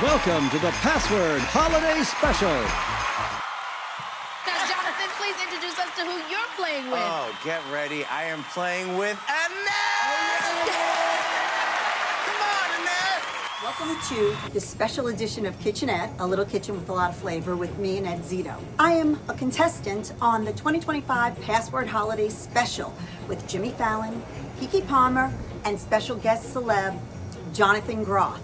Welcome to the Password Holiday Special. Now, Jonathan, please introduce us to who you're playing with. Oh, get ready. I am playing with Annette! Come on, Annette! Welcome to the special edition of Kitchenette, a little kitchen with a lot of flavor with me and Ed Zito. I am a contestant on the 2025 Password Holiday Special with Jimmy Fallon, Keke Palmer, and special guest celeb Jonathan Groff.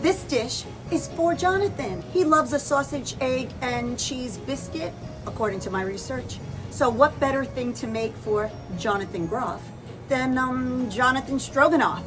This dish is for Jonathan. He loves a sausage, egg, and cheese biscuit, according to my research. So what better thing to make for Jonathan Groff than Jonathan Stroganoff?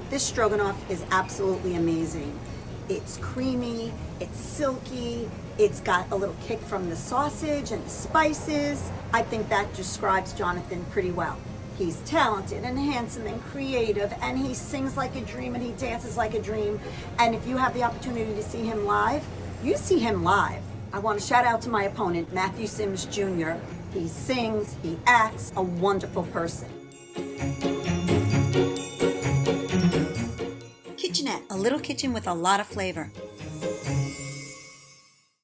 This stroganoff is absolutely amazing. It's creamy, it's silky, it's got a little kick from the sausage and the spices. I think that describes Jonathan pretty well. He's talented and handsome and creative, and he sings like a dream and he dances like a dream. And if you have the opportunity to see him live, you see him live. I want to shout out to my opponent, Matthew Sims Jr. He sings, he acts, a wonderful person. Kitchenette, a little kitchen with a lot of flavor.